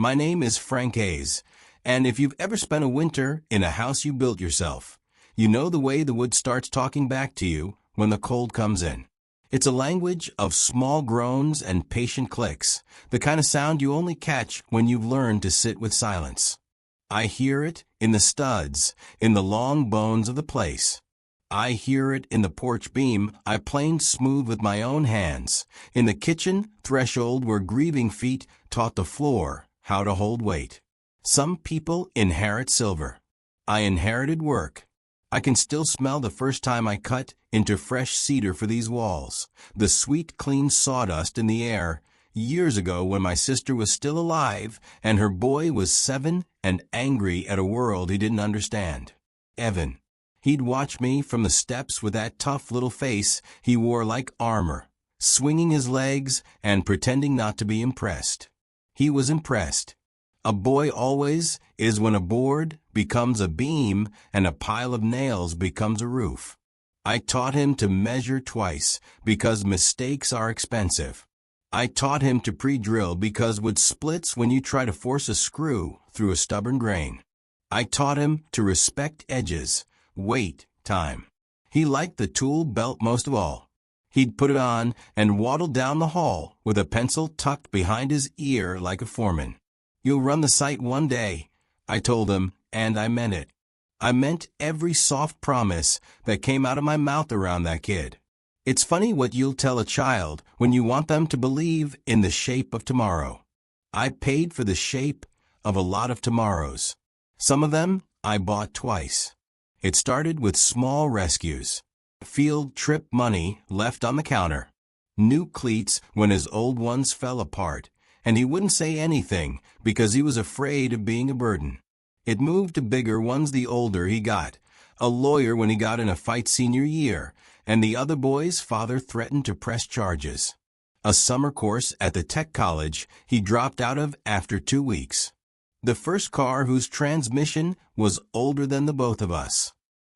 My name is Frank Hayes, and if you've ever spent a winter in a house you built yourself, you know the way the wood starts talking back to you when the cold comes in. It's a language of small groans and patient clicks, the kind of sound you only catch when you've learned to sit with silence. I hear it in the studs, in the long bones of the place. I hear it in the porch beam I planed smooth with my own hands, in the kitchen threshold where grieving feet taught the floor how to hold weight. Some people inherit silver. I inherited work. I can still smell the first time I cut into fresh cedar for these walls, the sweet, clean sawdust in the air, years ago when my sister was still alive and her boy was 7 and angry at a world he didn't understand. Evan. He'd watch me from the steps with that tough little face he wore like armor, swinging his legs and pretending not to be impressed. He was impressed. A boy always is when a board becomes a beam and a pile of nails becomes a roof. I taught him to measure twice because mistakes are expensive. I taught him to pre-drill because wood splits when you try to force a screw through a stubborn grain. I taught him to respect edges, wait time. He liked the tool belt most of all. He'd put it on and waddle down the hall with a pencil tucked behind his ear like a foreman. You'll run the site one day, I told him, and I meant it. I meant every soft promise that came out of my mouth around that kid. It's funny what you'll tell a child when you want them to believe in the shape of tomorrow. I paid for the shape of a lot of tomorrows. Some of them I bought twice. It started with small rescues. Field trip money left on the counter. New cleats when his old ones fell apart, and he wouldn't say anything because he was afraid of being a burden. It moved to bigger ones the older he got. A lawyer when he got in a fight senior year, and the other boy's father threatened to press charges. A summer course at the tech college he dropped out of after 2 weeks. The first car whose transmission was older than the both of us.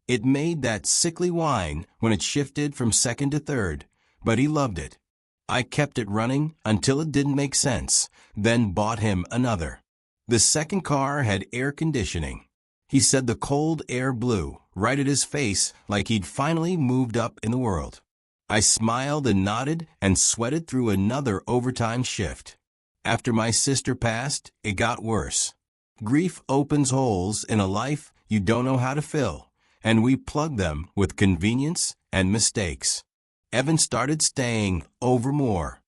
It made that sickly whine when it shifted from second to third, but he loved it. I kept it running until it didn't make sense, then bought him another. The second car had air conditioning. He said the cold air blew right at his face like he'd finally moved up in the world. I smiled and nodded and sweated through another overtime shift. After my sister passed, it got worse. Grief opens holes in a life you don't know how to fill, and we plug them with convenience and mistakes. Evan started staying over more.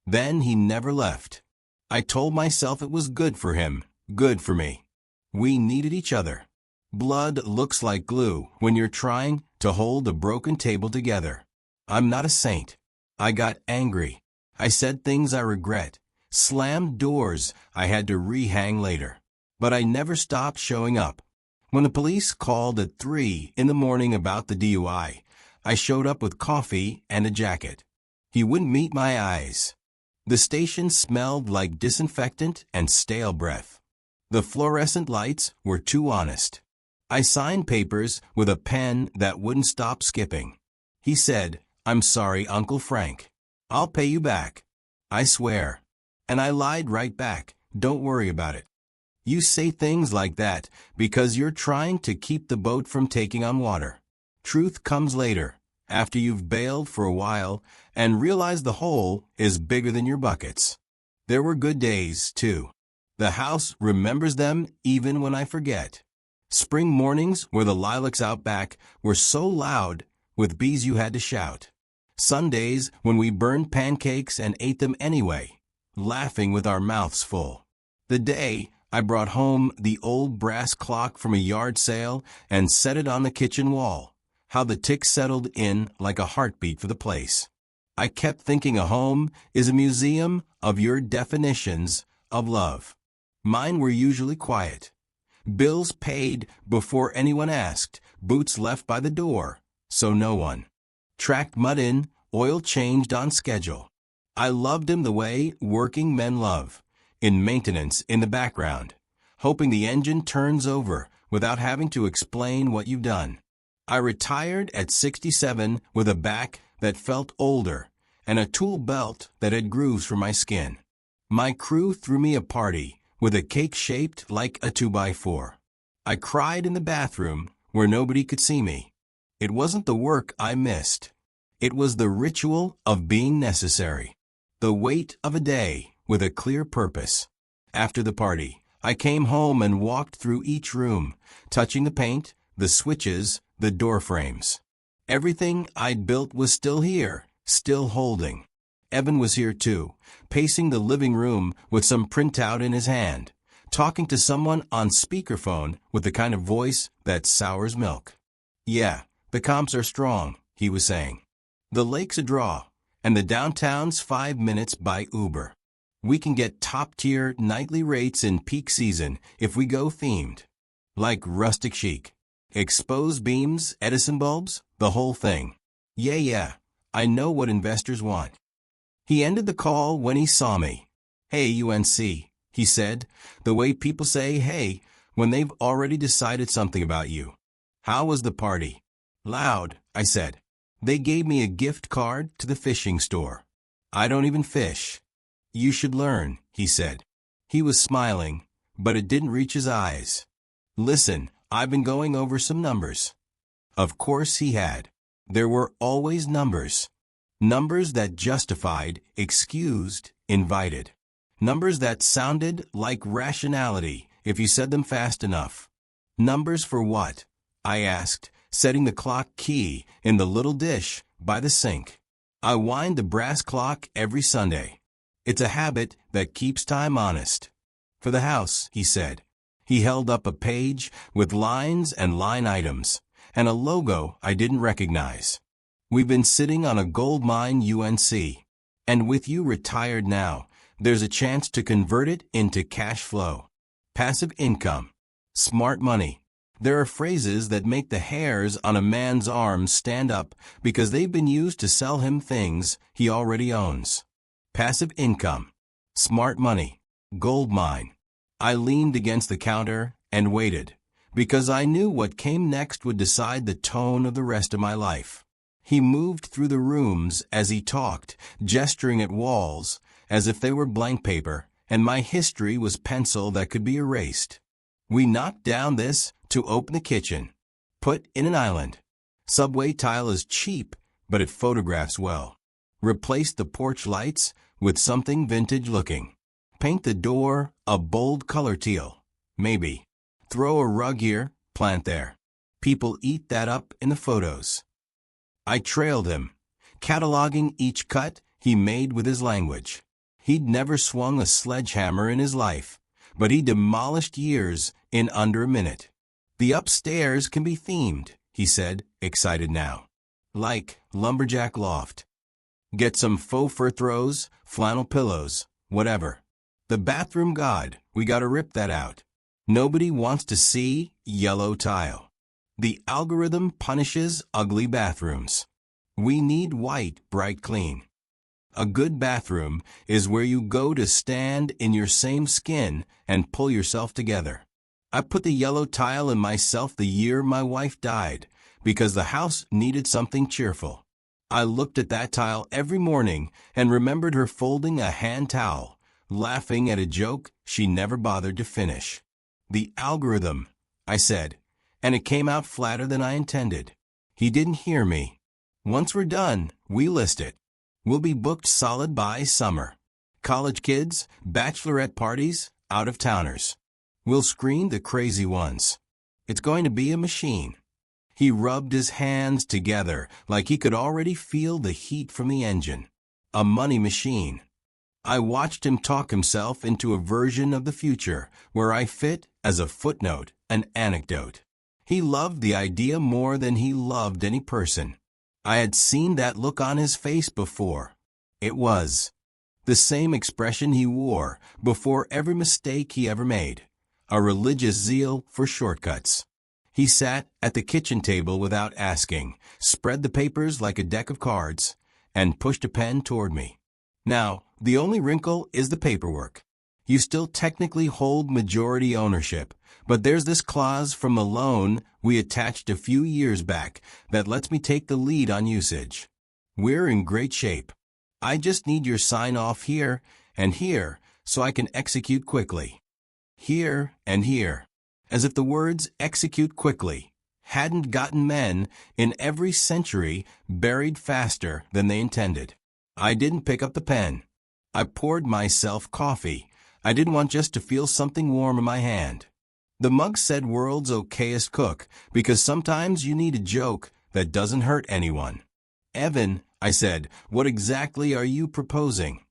Then he never left. I told myself it was good for him, good for me. We needed each other. Blood looks like glue when you're trying to hold a broken table together. I'm not a saint. I got angry. I said things I regret, slammed doors I had to rehang later. But I never stopped showing up. When the police called at 3 in the morning about the DUI, I showed up with coffee and a jacket. He wouldn't meet my eyes. The station smelled like disinfectant and stale breath. The fluorescent lights were too honest. I signed papers with a pen that wouldn't stop skipping. He said, "I'm sorry, Uncle Frank. I'll pay you back. I swear." And I lied right back, "Don't worry about it." You say things like that because you're trying to keep the boat from taking on water. Truth comes later, after you've bailed for a while and realized the hole is bigger than your buckets. There were good days, too. The house remembers them even when I forget. Spring mornings where the lilacs out back were so loud with bees you had to shout. Sundays when we burned pancakes and ate them anyway, laughing with our mouths full. The day I brought home the old brass clock from a yard sale and set it on the kitchen wall, how the tick settled in like a heartbeat for the place. I kept thinking a home is a museum of your definitions of love. Mine were usually quiet. Bills paid before anyone asked, boots left by the door, so no one. Tracked mud in, oil changed on schedule. I loved him the way working men love, in maintenance in the background, hoping the engine turns over without having to explain what you've done. I retired at 67 with a back that felt older and a tool belt that had grooves for my skin. My crew threw me a party with a cake shaped like a 2x4. I cried in the bathroom where nobody could see me. It wasn't the work I missed. It was the ritual of being necessary. The weight of a day with a clear purpose. After the party, I came home and walked through each room, touching the paint, the switches, the door frames. Everything I'd built was still here, still holding. Evan was here too, pacing the living room with some printout in his hand, talking to someone on speakerphone with the kind of voice that sours milk. Yeah, the comps are strong, he was saying. The lake's a draw, and the downtown's 5 minutes by Uber. We can get top-tier nightly rates in peak season if we go themed. Like rustic chic. Exposed beams, Edison bulbs, the whole thing. Yeah, I know what investors want. He ended the call when he saw me. Hey, UNC, he said, the way people say hey when they've already decided something about you. How was the party? Loud, I said. They gave me a gift card to the fishing store. I don't even fish. You should learn, he said. He was smiling, but it didn't reach his eyes. Listen, I've been going over some numbers. Of course he had. There were always numbers. Numbers that justified, excused, invited. Numbers that sounded like rationality if you said them fast enough. Numbers for what? I asked, setting the clock key in the little dish by the sink. I wind the brass clock every Sunday. It's a habit that keeps time honest. For the house, he said. He held up a page with lines and line items, and a logo I didn't recognize. We've been sitting on a gold mine, UNC, and with you retired now, there's a chance to convert it into cash flow. Passive income. Smart money. There are phrases that make the hairs on a man's arms stand up because they've been used to sell him things he already owns. Passive income. Smart money. Gold mine. I leaned against the counter and waited, because I knew what came next would decide the tone of the rest of my life. He moved through the rooms as he talked, gesturing at walls as if they were blank paper, and my history was pencil that could be erased. We knocked down this to open the kitchen. Put in an island. Subway tile is cheap, but it photographs well. Replace the porch lights with something vintage looking. Paint the door a bold color teal. Maybe. Throw a rug here, plant there. People eat that up in the photos. I trailed him, cataloging each cut he made with his language. He'd never swung a sledgehammer in his life, but he demolished years in under a minute. The upstairs can be themed, he said, excited now. Like lumberjack loft. Get some faux fur throws, flannel pillows, whatever. The bathroom god, we gotta rip that out. Nobody wants to see yellow tile. The algorithm punishes ugly bathrooms. We need white, bright, clean. A good bathroom is where you go to stand in your same skin and pull yourself together. I put the yellow tile in myself the year my wife died because the house needed something cheerful. I looked at that tile every morning and remembered her folding a hand towel, laughing at a joke she never bothered to finish. The algorithm, I said, and it came out flatter than I intended. He didn't hear me. Once we're done, we list it. We'll be booked solid by summer. College kids, bachelorette parties, out-of-towners. We'll screen the crazy ones. It's going to be a machine. He rubbed his hands together like he could already feel the heat from the engine. A money machine. I watched him talk himself into a version of the future where I fit as a footnote, an anecdote. He loved the idea more than he loved any person. I had seen that look on his face before. It was the same expression he wore before every mistake he ever made. A religious zeal for shortcuts. He sat at the kitchen table without asking, spread the papers like a deck of cards, and pushed a pen toward me. Now, the only wrinkle is the paperwork. You still technically hold majority ownership, but there's this clause from the loan we attached a few years back that lets me take the lead on usage. We're in great shape. I just need your sign-off here and here so I can execute quickly. here and here, as if the words execute quickly hadn't gotten men in every century buried faster than they intended. I didn't pick up the pen. I poured myself coffee. I didn't want just to feel something warm in my hand. The mug said world's okayest cook because sometimes you need a joke that doesn't hurt anyone. Evan, I said, what exactly are you proposing?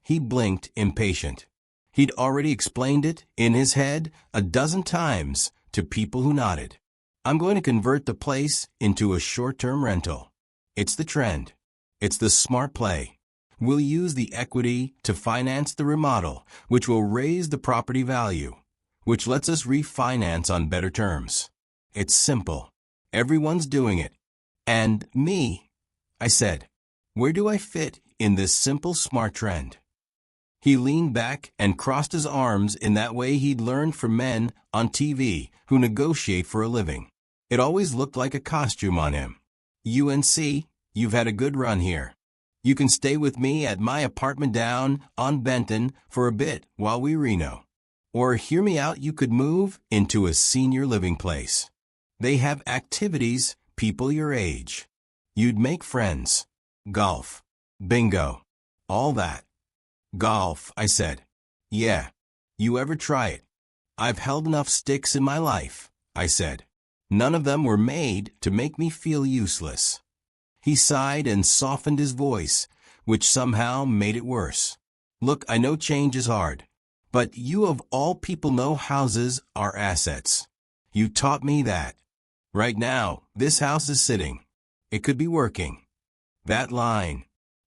He blinked, impatient. He'd already explained it in his head a dozen times to people who nodded. I'm going to convert the place into a short-term rental. It's the trend. It's the smart play. We'll use the equity to finance the remodel, which will raise the property value, which lets us refinance on better terms. It's simple. Everyone's doing it. And me, I said. Where do I fit in this simple smart trend? He leaned back and crossed his arms in that way he'd learned from men on TV who negotiate for a living. It always looked like a costume on him. UNC, you've had a good run here. You can stay with me at my apartment down on Benton for a bit while we reno. Or hear me out, you could move into a senior living place. They have activities, people your age. You'd make friends. Golf. Bingo. All that. Golf, I said. Yeah. You ever try it? I've held enough sticks in my life, I said. None of them were made to make me feel useless. He sighed and softened his voice, which somehow made it worse. Look, I know change is hard, but you of all people know houses are assets. You taught me that. Right now, this house is sitting. It could be working. That line.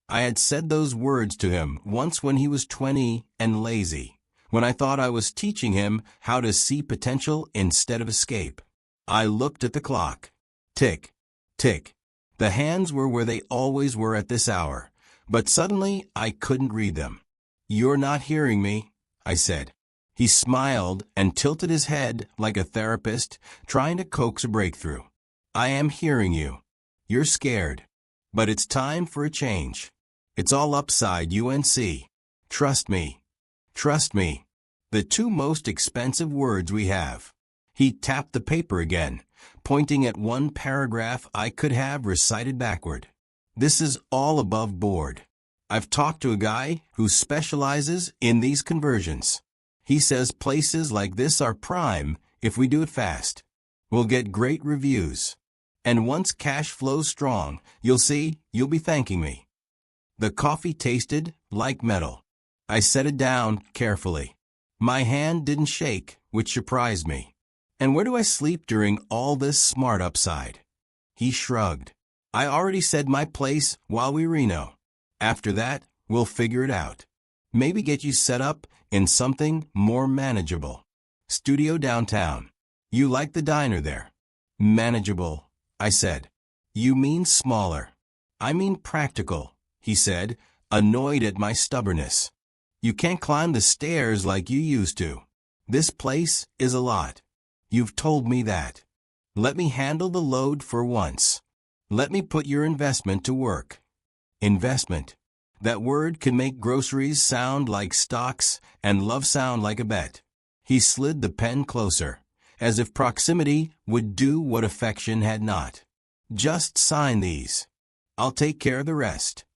I had said those words to him once when he was 20 and lazy, when I thought I was teaching him how to see potential instead of escape. I looked at the clock. Tick, tick. The hands were where they always were at this hour, but suddenly I couldn't read them. You're not hearing me, I said. He smiled and tilted his head like a therapist trying to coax a breakthrough. I am hearing you. You're scared. But it's time for a change. It's all upside, UNC. Trust me. Trust me. The two most expensive words we have. He tapped the paper again, pointing at one paragraph I could have recited backward. This is all above board. I've talked to a guy who specializes in these conversions. He says places like this are prime if we do it fast. We'll get great reviews. And once cash flows strong, you'll see, you'll be thanking me. The coffee tasted like metal. I set it down carefully. My hand didn't shake, which surprised me. And where do I sleep during all this smart upside? He shrugged. I already said my place while we reno. After that, we'll figure it out. Maybe get you set up in something more manageable. Studio downtown. You like the diner there? Manageable, I said. You mean smaller. I mean practical, he said, annoyed at my stubbornness. You can't climb the stairs like you used to. This place is a lot. You've told me that. Let me handle the load for once. Let me put your investment to work. Investment. That word can make groceries sound like stocks and love sound like a bet. He slid the pen closer, as if proximity would do what affection had not. Just sign these. I'll take care of the rest.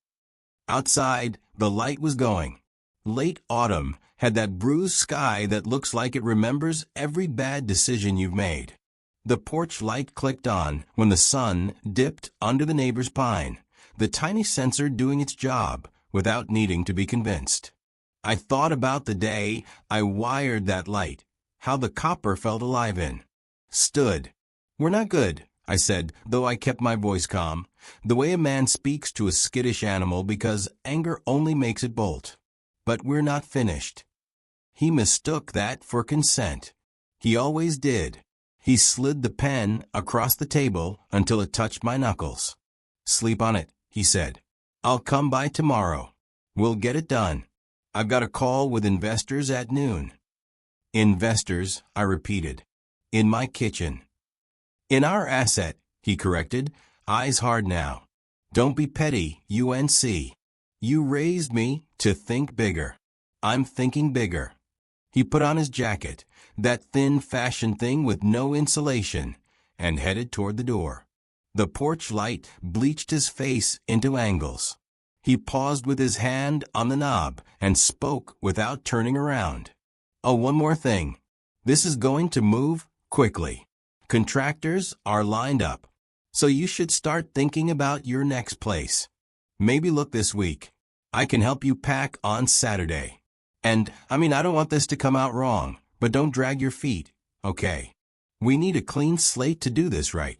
Outside, the light was going. Late autumn had that bruised sky that looks like it remembers every bad decision you've made. The porch light clicked on when the sun dipped under the neighbor's pine, the tiny sensor doing its job without needing to be convinced. I thought about the day I wired that light, how the copper felt alive in. Stood. We're not good, I said, though I kept my voice calm, the way a man speaks to a skittish animal because anger only makes it bolt. But we're not finished. He mistook that for consent. He always did. He slid the pen across the table until it touched my knuckles. Sleep on it, he said. I'll come by tomorrow. We'll get it done. I've got a call with investors at noon. Investors, I repeated. In my kitchen. In our asset, he corrected, eyes hard now. Don't be petty, UNC. You raised me to think bigger. I'm thinking bigger. He put on his jacket, that thin fashion thing with no insulation, and headed toward the door. The porch light bleached his face into angles. He paused with his hand on the knob and spoke without turning around. "Oh, one more thing. This is going to move quickly. Contractors are lined up. So you should start thinking about your next place. Maybe look this week. I can help you pack on Saturday. And, I don't want this to come out wrong, but don't drag your feet, okay? We need a clean slate to do this right.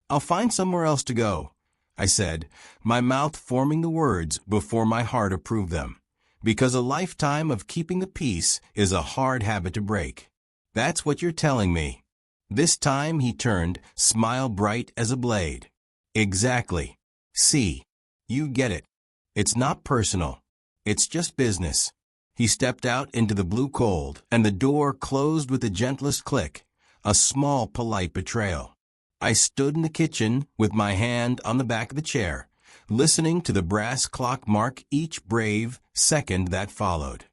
I'll find somewhere else to go," I said, my mouth forming the words before my heart approved them. Because a lifetime of keeping the peace is a hard habit to break. "That's what you're telling me." This time he turned, smile bright as a blade. "Exactly. See. You get it. It's not personal. It's just business." He stepped out into the blue cold, and the door closed with the gentlest click, a small, polite betrayal. I stood in the kitchen with my hand on the back of the chair, listening to the brass clock mark each brave second that followed.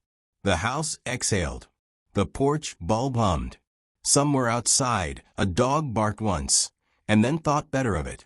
The house exhaled. The porch bulb hummed. Somewhere outside, a dog barked once, and then thought better of it.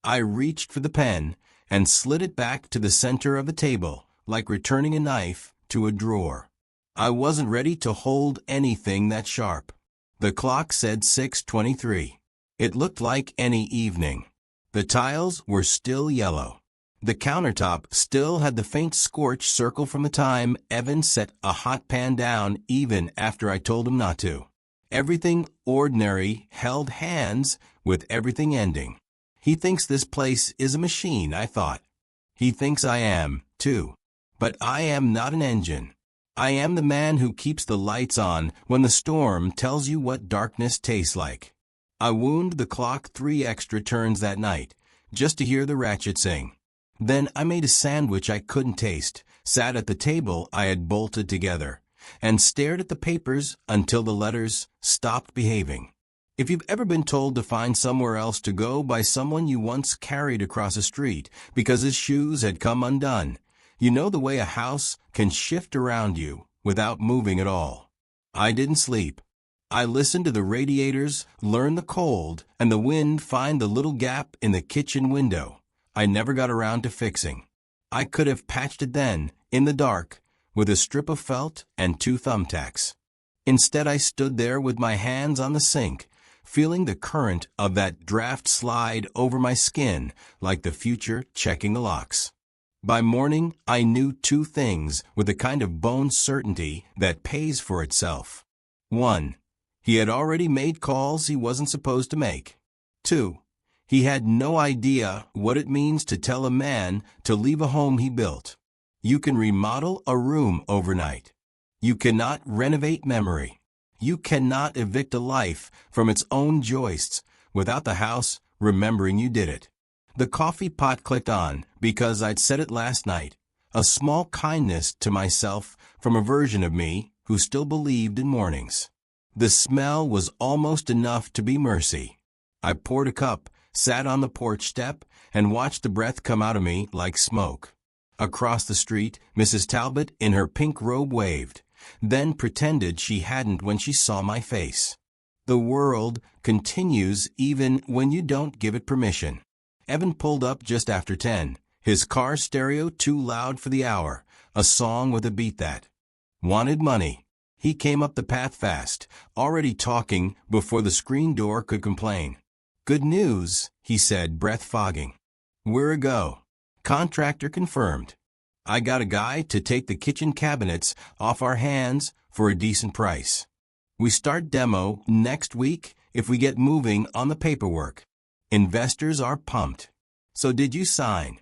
I reached for the pen and slid it back to the center of the table, like returning a knife to a drawer. I wasn't ready to hold anything that sharp. The clock said 6:23. It looked like any evening. The tiles were still yellow. The countertop still had the faint scorch circle from the time Evan set a hot pan down even after I told him not to. Everything ordinary held hands with everything ending. He thinks this place is a machine, I thought. He thinks I am, too. But I am not an engine. I am the man who keeps the lights on when the storm tells you what darkness tastes like. I wound the clock 3 extra turns that night, just to hear the ratchet sing. Then I made a sandwich I couldn't taste, sat at the table I had bolted together, and stared at the papers until the letters stopped behaving. If you've ever been told to find somewhere else to go by someone you once carried across a street because his shoes had come undone, you know the way a house can shift around you without moving at all. I didn't sleep. I listened to the radiators learn the cold and the wind find the little gap in the kitchen window I never got around to fixing. I could have patched it then, in the dark, with a strip of felt and 2 thumbtacks. Instead, I stood there with my hands on the sink, feeling the current of that draft slide over my skin like the future checking the locks. By morning, I knew 2 things with the kind of bone certainty that pays for itself. 1. He had already made calls he wasn't supposed to make. 2. He had no idea what it means to tell a man to leave a home he built. You can remodel a room overnight. You cannot renovate memory. You cannot evict a life from its own joists without the house remembering you did it. The coffee pot clicked on because I'd said it last night, a small kindness to myself from a version of me who still believed in mornings. The smell was almost enough to be mercy. I poured a cup, sat on the porch step, and watched the breath come out of me like smoke. Across the street, Mrs. Talbot in her pink robe waved, then pretended she hadn't when she saw my face. The world continues even when you don't give it permission. Evan pulled up just after 10, his car stereo too loud for the hour, a song with a beat that wanted money. He came up the path fast, already talking before the screen door could complain. "Good news," he said, breath fogging. "We're a go. Contractor confirmed. I got a guy to take the kitchen cabinets off our hands for a decent price. We start demo next week if we get moving on the paperwork. Investors are pumped. So did you sign?"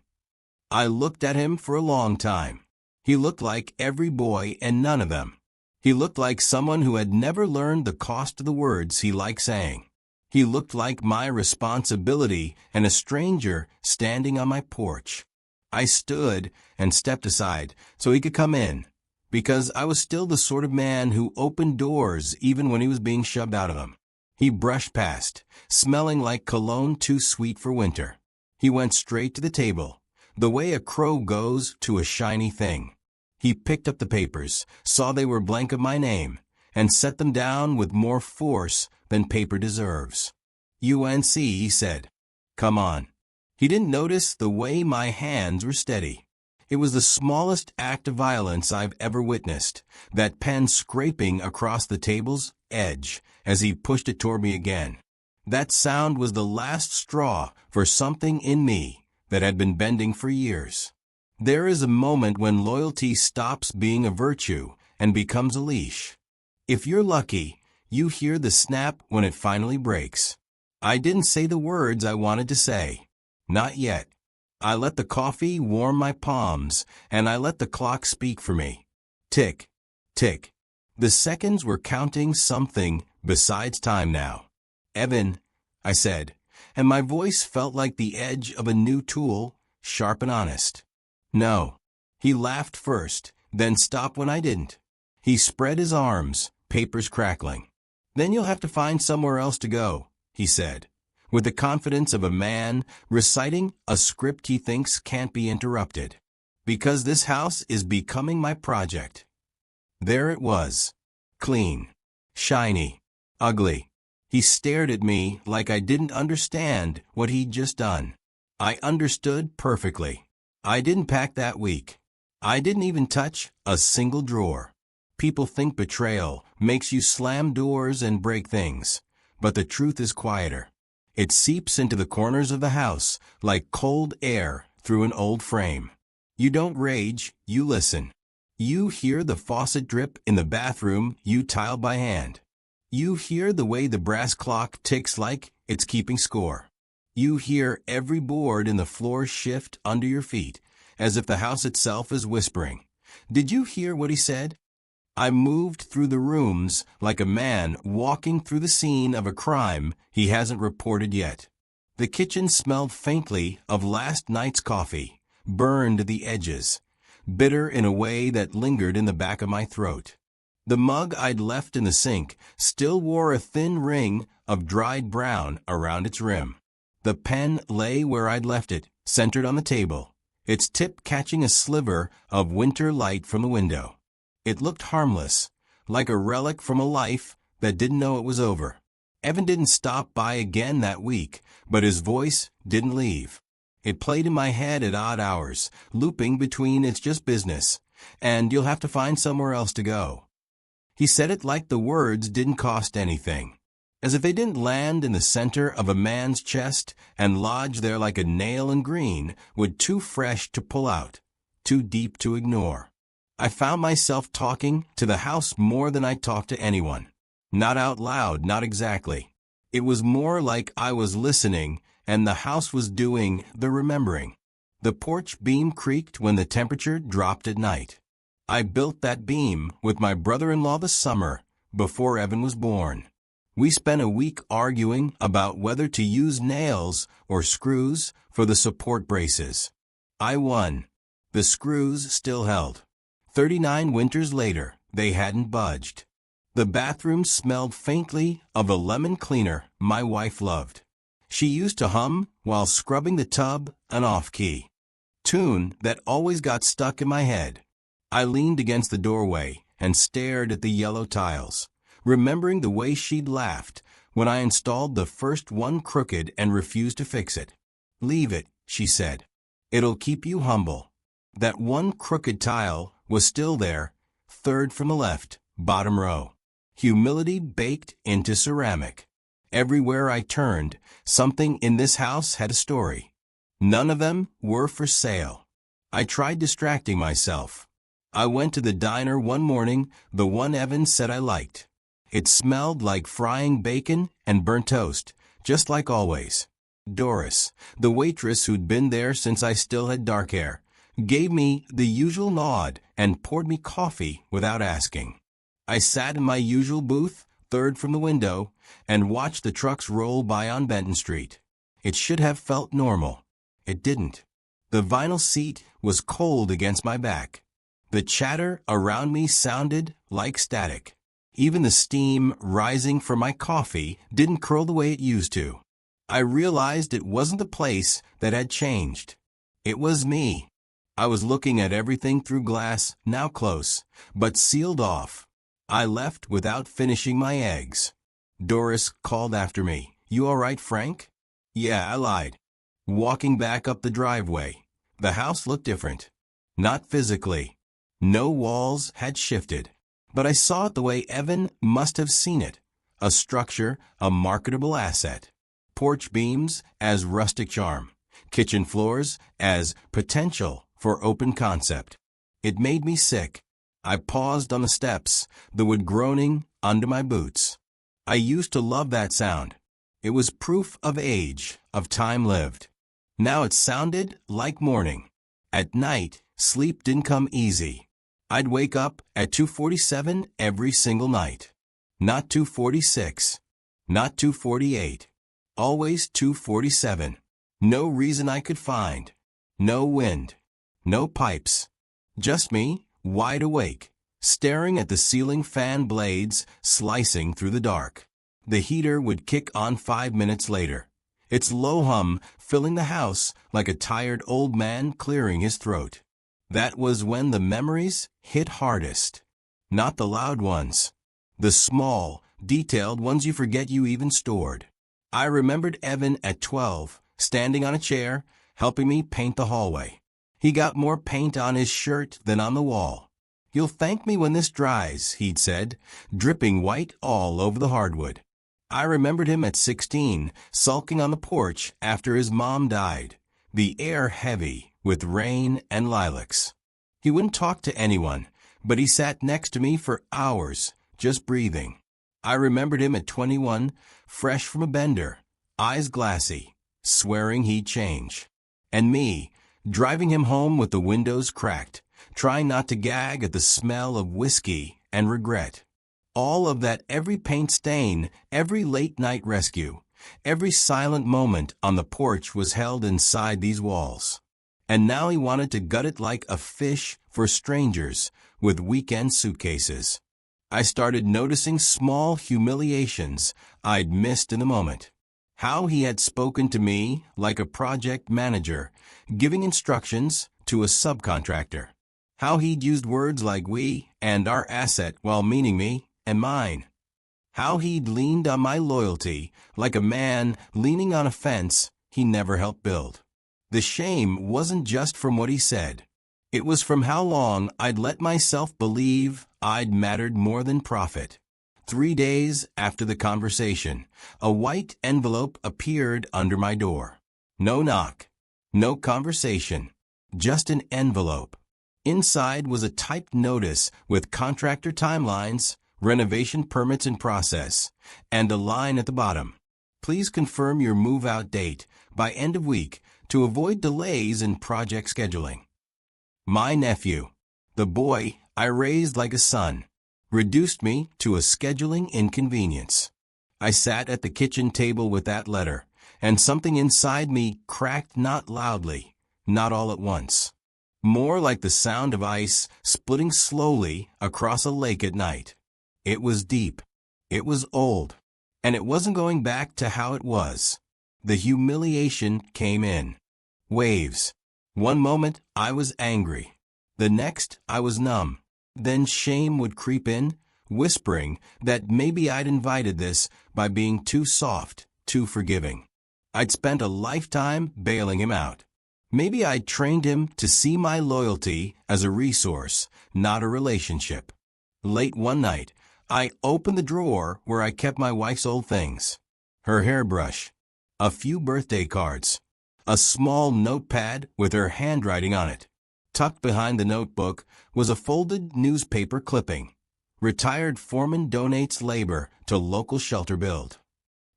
I looked at him for a long time. He looked like every boy and none of them. He looked like someone who had never learned the cost of the words he liked saying. He looked like my responsibility and a stranger standing on my porch. I stood and stepped aside so he could come in, because I was still the sort of man who opened doors even when he was being shoved out of them. He brushed past, smelling like cologne too sweet for winter. He went straight to the table, the way a crow goes to a shiny thing. He picked up the papers, saw they were blank of my name, and set them down with more force than paper deserves. UNC, he said. Come on. He didn't notice the way my hands were steady. It was the smallest act of violence I've ever witnessed, that pen scraping across the table's edge as he pushed it toward me again. That sound was the last straw for something in me that had been bending for years. There is a moment when loyalty stops being a virtue and becomes a leash. If you're lucky, you hear the snap when it finally breaks. I didn't say the words I wanted to say. Not yet. I let the coffee warm my palms, and I let the clock speak for me. Tick, tick. The seconds were counting something besides time now. Evan, I said, and my voice felt like the edge of a new tool, sharp and honest. No. He laughed first, then stopped when I didn't. He spread his arms, papers crackling. Then you'll have to find somewhere else to go, he said, with the confidence of a man reciting a script he thinks can't be interrupted. Because this house is becoming my project. There it was. Clean. Shiny. Ugly. He stared at me like I didn't understand what he'd just done. I understood perfectly. I didn't pack that week. I didn't even touch a single drawer. People think betrayal makes you slam doors and break things, but the truth is quieter. It seeps into the corners of the house like cold air through an old frame. You don't rage, you listen. You hear the faucet drip in the bathroom you tile by hand. You hear the way the brass clock ticks like it's keeping score. You hear every board in the floor shift under your feet, as if the house itself is whispering. Did you hear what he said? I moved through the rooms like a man walking through the scene of a crime he hasn't reported yet. The kitchen smelled faintly of last night's coffee, burned to the edges, bitter in a way that lingered in the back of my throat. The mug I'd left in the sink still wore a thin ring of dried brown around its rim. The pen lay where I'd left it, centered on the table, its tip catching a sliver of winter light from the window. It looked harmless, like a relic from a life that didn't know it was over. Evan didn't stop by again that week, but his voice didn't leave. It played in my head at odd hours, looping between "it's just business" and "you'll have to find somewhere else to go." He said it like the words didn't cost anything, as if they didn't land in the center of a man's chest and lodge there like a nail in green, wood too fresh to pull out, too deep to ignore. I found myself talking to the house more than I talked to anyone. Not out loud, not exactly. It was more like I was listening and the house was doing the remembering. The porch beam creaked when the temperature dropped at night. I built that beam with my brother-in-law the summer before Evan was born. We spent a week arguing about whether to use nails or screws for the support braces. I won. The screws still held. 39 winters later, they hadn't budged. The bathroom smelled faintly of a lemon cleaner my wife loved. She used to hum while scrubbing the tub, an off-key tune that always got stuck in my head. I leaned against the doorway and stared at the yellow tiles, remembering the way she'd laughed when I installed the first one crooked and refused to fix it. "Leave it," she said. "It'll keep you humble." That one crooked tile was still there, third from the left, bottom row. Humility baked into ceramic. Everywhere I turned, something in this house had a story. None of them were for sale. I tried distracting myself. I went to the diner one morning, the one Evan said I liked. It smelled like frying bacon and burnt toast, just like always. Doris, the waitress who'd been there since I still had dark hair, gave me the usual nod and poured me coffee without asking. I sat in my usual booth, third from the window, and watched the trucks roll by on Benton Street. It should have felt normal. It didn't. The vinyl seat was cold against my back. The chatter around me sounded like static. Even the steam rising from my coffee didn't curl the way it used to. I realized it wasn't the place that had changed. It was me. I was looking at everything through glass, now close, but sealed off. I left without finishing my eggs. Doris called after me. "You all right, Frank?" "Yeah," I lied. Walking back up the driveway, the house looked different. Not physically. No walls had shifted. But I saw it the way Evan must have seen it. A structure, a marketable asset. Porch beams as rustic charm. Kitchen floors as potential for open concept. It made me sick. I paused on the steps, the wood groaning under my boots. I used to love that sound. It was proof of age, of time lived. Now it sounded like morning. At night, sleep didn't come easy. I'd wake up at 2:47 every single night. Not 2:46. Not 2:48. Always 2:47. No reason I could find. No wind. No pipes. Just me, wide awake, staring at the ceiling fan blades slicing through the dark. The heater would kick on 5 minutes later, its low hum filling the house like a tired old man clearing his throat. That was when the memories hit hardest. Not the loud ones. The small, detailed ones you forget you even stored. I remembered Evan at 12, standing on a chair, helping me paint the hallway. He got more paint on his shirt than on the wall. "You'll thank me when this dries," he'd said, dripping white all over the hardwood. I remembered him at 16, sulking on the porch after his mom died, the air heavy with rain and lilacs. He wouldn't talk to anyone, but he sat next to me for hours, just breathing. I remembered him at 21, fresh from a bender, eyes glassy, swearing he'd change. And me, driving him home with the windows cracked, trying not to gag at the smell of whiskey and regret. All of that, every paint stain, every late-night rescue, every silent moment on the porch was held inside these walls. And now he wanted to gut it like a fish for strangers with weekend suitcases. I started noticing small humiliations I'd missed in the moment. How he had spoken to me like a project manager, giving instructions to a subcontractor. How he'd used words like "we" and "our asset" while meaning me and mine. How he'd leaned on my loyalty like a man leaning on a fence he never helped build. The shame wasn't just from what he said. It was from how long I'd let myself believe I'd mattered more than profit. 3 days after the conversation, a white envelope appeared under my door. No knock, no conversation, just an envelope. Inside was a typed notice with contractor timelines, renovation permits in process, and a line at the bottom. "Please confirm your move-out date by end of week to avoid delays in project scheduling." My nephew, the boy I raised like a son, reduced me to a scheduling inconvenience. I sat at the kitchen table with that letter, and something inside me cracked, not loudly, not all at once. More like the sound of ice splitting slowly across a lake at night. It was deep. It was old. And it wasn't going back to how it was. The humiliation came in. Waves. One moment I was angry. The next I was numb. Then shame would creep in, whispering that maybe I'd invited this by being too soft, too forgiving. I'd spent a lifetime bailing him out. Maybe I'd trained him to see my loyalty as a resource, not a relationship. Late one night, I opened the drawer where I kept my wife's old things. Her hairbrush, a few birthday cards, a small notepad with her handwriting on it. Tucked behind the notebook was a folded newspaper clipping. "Retired foreman donates labor to local shelter build."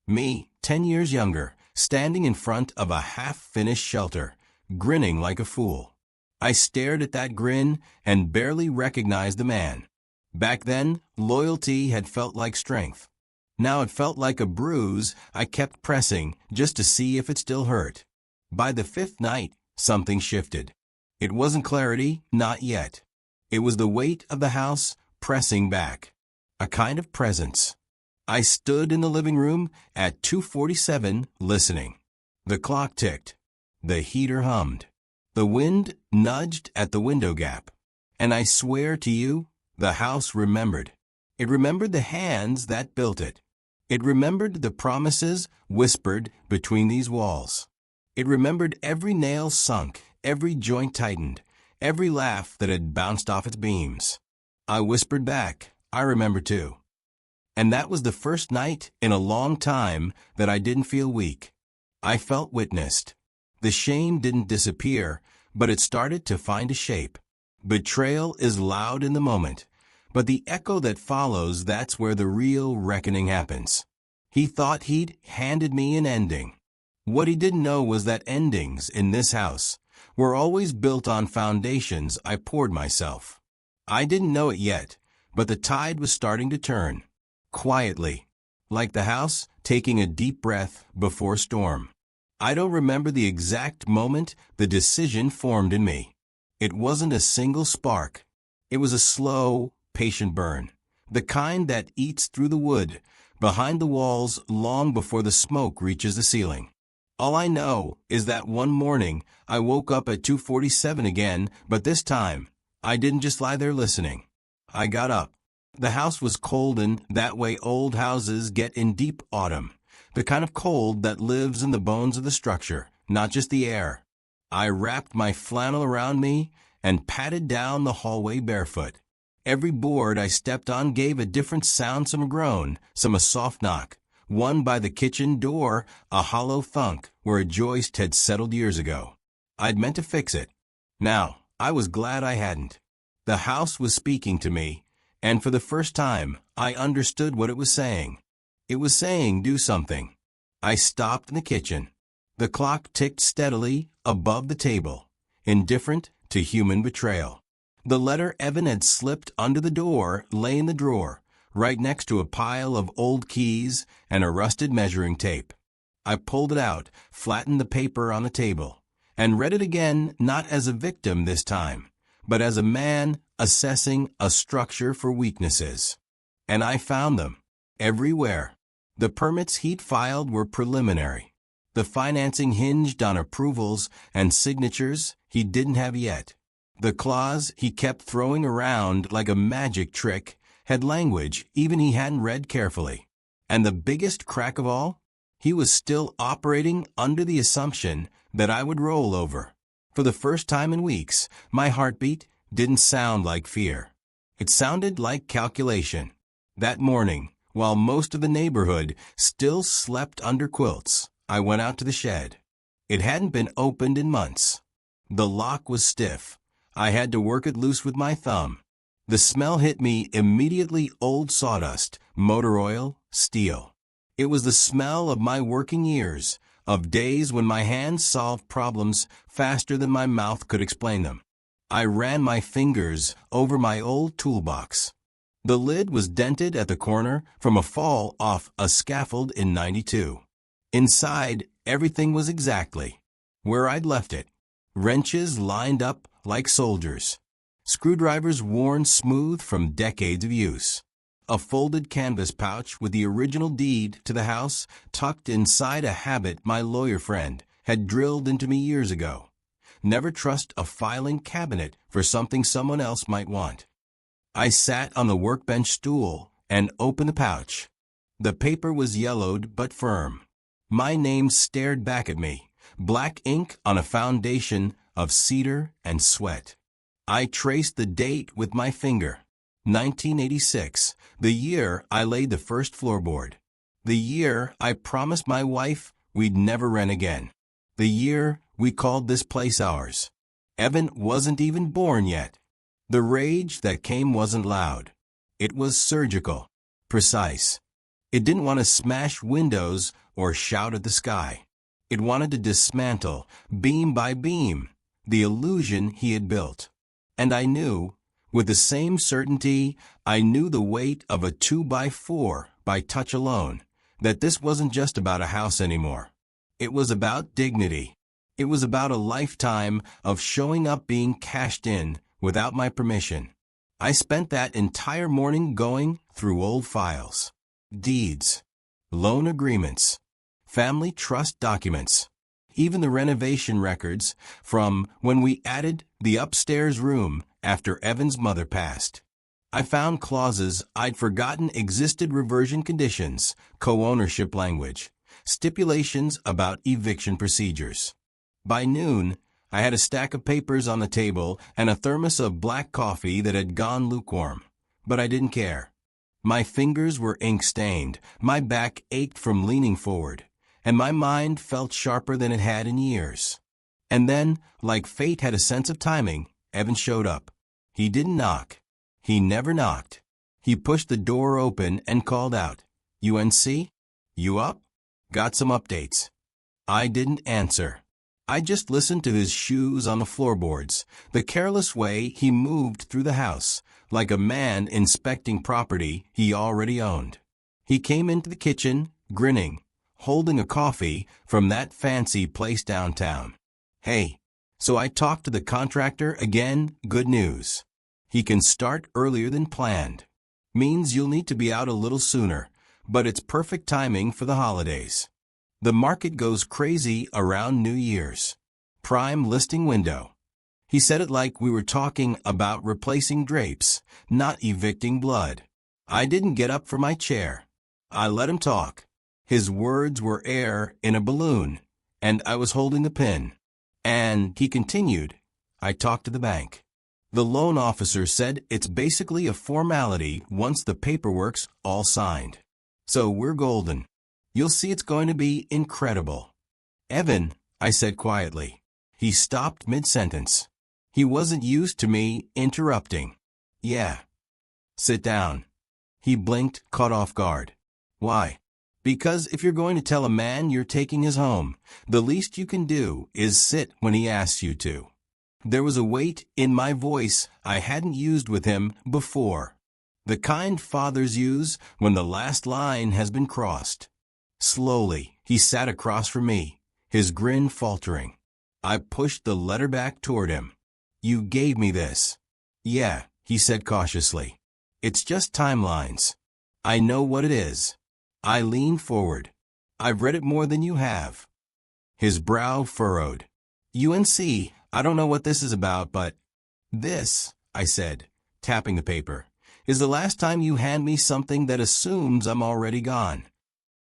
Me, 10 years younger, standing in front of a half-finished shelter, grinning like a fool. I stared at that grin and barely recognized the man. Back then, loyalty had felt like strength. Now it felt like a bruise I kept pressing just to see if it still hurt. By the 5th night, something shifted. It wasn't clarity, not yet. It was the weight of the house pressing back. A kind of presence. I stood in the living room at 2:47 listening. The clock ticked. The heater hummed. The wind nudged at the window gap. And I swear to you, the house remembered. It remembered the hands that built it. It remembered the promises whispered between these walls. It remembered every nail sunk, every joint tightened, every laugh that had bounced off its beams. I whispered back, "I remember too." And that was the first night in a long time that I didn't feel weak. I felt witnessed. The shame didn't disappear, but it started to find a shape. Betrayal is loud in the moment, but the echo that follows, that's where the real reckoning happens. He thought he'd handed me an ending. What he didn't know was that endings in this house were always built on foundations I poured myself. I didn't know it yet, but the tide was starting to turn. Quietly, like the house taking a deep breath before storm. I don't remember the exact moment the decision formed in me. It wasn't a single spark. It was a slow, patient burn, the kind that eats through the wood, behind the walls long before the smoke reaches the ceiling. All I know is that one morning I woke up at 2:47 again, but this time I didn't just lie there listening. I got up. The house was cold, and that way old houses get in deep autumn, the kind of cold that lives in the bones of the structure, not just the air. I wrapped my flannel around me and padded down the hallway barefoot. Every board I stepped on gave a different sound, some a groan, some a soft knock, one by the kitchen door, a hollow thunk where a joist had settled years ago. I'd meant to fix it. Now, I was glad I hadn't. The house was speaking to me, and for the first time, I understood what it was saying. It was saying, do something. I stopped in the kitchen. The clock ticked steadily above the table, indifferent to human betrayal. The letter Evan had slipped under the door lay in the drawer, right next to a pile of old keys and a rusted measuring tape. I pulled it out, flattened the paper on the table, and read it again, not as a victim this time, but as a man assessing a structure for weaknesses. And I found them. Everywhere. The permits he'd filed were preliminary. The financing hinged on approvals and signatures he didn't have yet. The clause he kept throwing around like a magic trick had language even he hadn't read carefully. And the biggest crack of all? He was still operating under the assumption that I would roll over. For the first time in weeks, my heartbeat didn't sound like fear. It sounded like calculation. That morning, while most of the neighborhood still slept under quilts, I went out to the shed. It hadn't been opened in months. The lock was stiff. I had to work it loose with my thumb. The smell hit me immediately: old sawdust, motor oil, steel. It was the smell of my working years, of days when my hands solved problems faster than my mouth could explain them. I ran my fingers over my old toolbox. The lid was dented at the corner from a fall off a scaffold in '92. Inside, everything was exactly where I'd left it. Wrenches lined up like soldiers. Screwdrivers worn smooth from decades of use. A folded canvas pouch with the original deed to the house tucked inside a habit my lawyer friend had drilled into me years ago. Never trust a filing cabinet for something someone else might want. I sat on the workbench stool and opened the pouch. The paper was yellowed but firm. My name stared back at me, black ink on a foundation of cedar and sweat. I traced the date with my finger. 1986, the year I laid the first floorboard. The year I promised my wife we'd never rent again. The year we called this place ours. Evan wasn't even born yet. The rage that came wasn't loud. It was surgical, precise. It didn't want to smash windows or shout at the sky. It wanted to dismantle, beam by beam, the illusion he had built. And I knew, with the same certainty I knew the weight of a 2x4 by touch alone, that this wasn't just about a house anymore. It was about dignity. It was about a lifetime of showing up being cashed in without my permission. I spent that entire morning going through old files, deeds, loan agreements, family trust documents, even the renovation records from when we added the upstairs room after Evan's mother passed. I found clauses I'd forgotten existed: reversion conditions, co-ownership language, stipulations about eviction procedures. By noon, I had a stack of papers on the table and a thermos of black coffee that had gone lukewarm. But I didn't care. My fingers were ink-stained, my back ached from leaning forward, and my mind felt sharper than it had in years. And then, like fate had a sense of timing, Evan showed up. He didn't knock. He never knocked. He pushed the door open and called out, "UNC? You up? Got some updates." I didn't answer. I just listened to his shoes on the floorboards, the careless way he moved through the house, like a man inspecting property he already owned. He came into the kitchen, grinning, holding a coffee from that fancy place downtown. "Hey, so I talked to the contractor again. Good news. He can start earlier than planned. Means you'll need to be out a little sooner, but it's perfect timing for the holidays. The market goes crazy around New Year's. Prime listing window." He said it like we were talking about replacing drapes, not evicting blood. I didn't get up from my chair. I let him talk. His words were air in a balloon, and I was holding the pin. And he continued, "I talked to the bank. The loan officer said it's basically a formality once the paperwork's all signed. So we're golden. You'll see it's going to be incredible." "Evan," I said quietly. He stopped mid-sentence. He wasn't used to me interrupting. "Yeah." "Sit down." He blinked, caught off guard. "Why?" "Because if you're going to tell a man you're taking his home, the least you can do is sit when he asks you to." There was a weight in my voice I hadn't used with him before. The kind fathers use when the last line has been crossed. Slowly, he sat across from me, his grin faltering. I pushed the letter back toward him. "You gave me this." "Yeah," he said cautiously. "It's just timelines. I know what it is." I leaned forward. "I've read it more than you have." His brow furrowed. "UNC, I don't know what this is about, but—" "This," I said, tapping the paper, "is the last time you hand me something that assumes I'm already gone."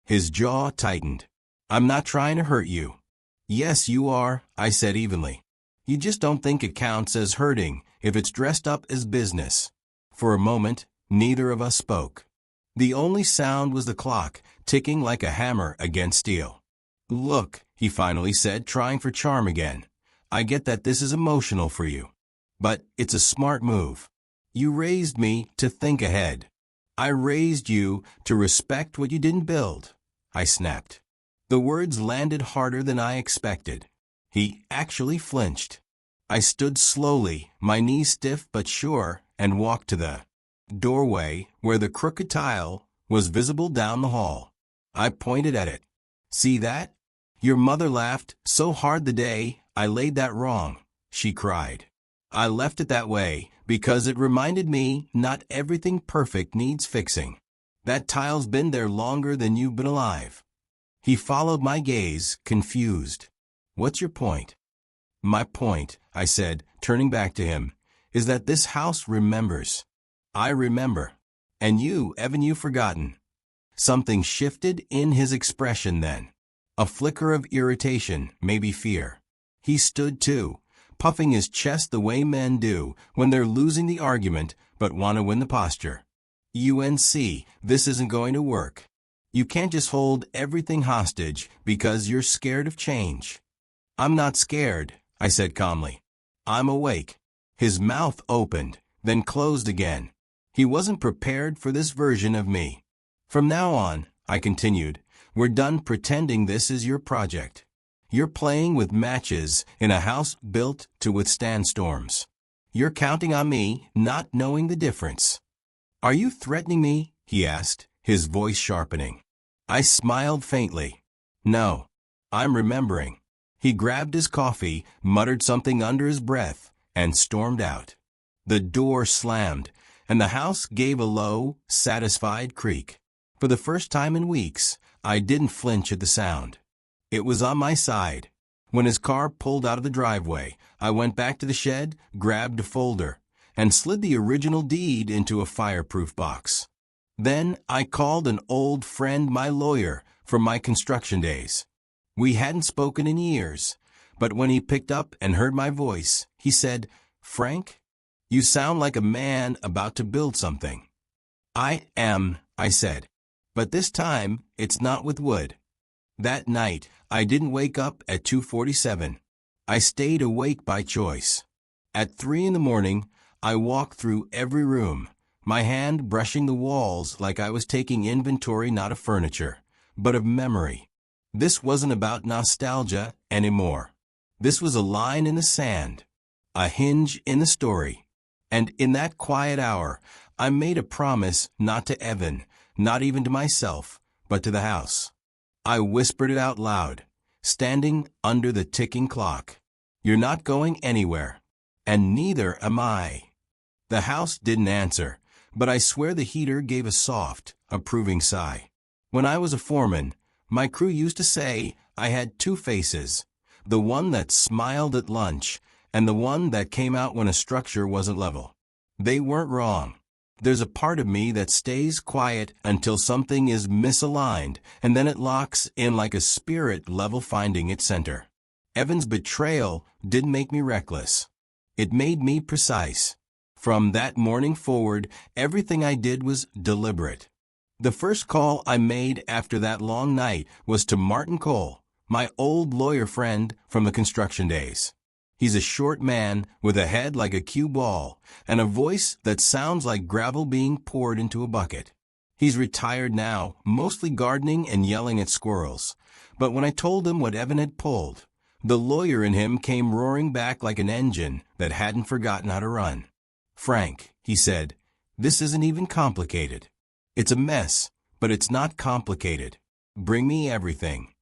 His jaw tightened. "I'm not trying to hurt you." "Yes, you are," I said evenly. "You just don't think it counts as hurting if it's dressed up as business." For a moment, neither of us spoke. The only sound was the clock, ticking like a hammer against steel. "Look," he finally said, trying for charm again. "I get that this is emotional for you. But it's a smart move. You raised me to think ahead. I raised you to respect what you didn't build." I snapped. The words landed harder than I expected. He actually flinched. I stood slowly, my knees stiff but sure, and walked to the doorway where the crooked tile was visible down the hall. I pointed at it. "See that? Your mother laughed so hard the day I laid that wrong," she cried. "I left it that way because it reminded me not everything perfect needs fixing. That tile's been there longer than you've been alive." He followed my gaze, confused. "What's your point?" "My point," I said, turning back to him, "is that this house remembers. I remember. And you, Evan, you've forgotten." Something shifted in his expression then. A flicker of irritation, maybe fear. He stood too, puffing his chest the way men do when they're losing the argument but want to win the posture. "UNC, this isn't going to work. You can't just hold everything hostage because you're scared of change." "I'm not scared," I said calmly. "I'm awake." His mouth opened, then closed again. He wasn't prepared for this version of me. "From now on," I continued, "we're done pretending this is your project. You're playing with matches in a house built to withstand storms. You're counting on me, not knowing the difference." "Are you threatening me?" he asked, his voice sharpening. I smiled faintly. "No, I'm remembering." He grabbed his coffee, muttered something under his breath, and stormed out. The door slammed, and the house gave a low, satisfied creak. For the first time in weeks, I didn't flinch at the sound. It was on my side. When his car pulled out of the driveway, I went back to the shed, grabbed a folder, and slid the original deed into a fireproof box. Then I called an old friend, my lawyer, from my construction days. We hadn't spoken in years, but when he picked up and heard my voice, he said, "Frank, you sound like a man about to build something." "I am," I said, "but this time it's not with wood." That night, I didn't wake up at 2:47. I stayed awake by choice. At 3 in the morning, I walked through every room, my hand brushing the walls like I was taking inventory not of furniture, but of memory. This wasn't about nostalgia anymore. This was a line in the sand, a hinge in the story. And in that quiet hour, I made a promise not to Evan, not even to myself, but to the house. I whispered it out loud, standing under the ticking clock. "You're not going anywhere, and neither am I." The house didn't answer, but I swear the heater gave a soft, approving sigh. When I was a foreman, my crew used to say I had two faces, the one that smiled at lunch and the one that came out when a structure wasn't level. They weren't wrong. There's a part of me that stays quiet until something is misaligned, and then it locks in like a spirit level finding its center. Evan's betrayal didn't make me reckless. It made me precise. From that morning forward, everything I did was deliberate. The first call I made after that long night was to Martin Cole, my old lawyer friend from the construction days. He's a short man with a head like a cue ball and a voice that sounds like gravel being poured into a bucket. He's retired now, mostly gardening and yelling at squirrels. But when I told him what Evan had pulled, the lawyer in him came roaring back like an engine that hadn't forgotten how to run. "Frank," he said, "this isn't even complicated. It's a mess, but it's not complicated. Bring me everything."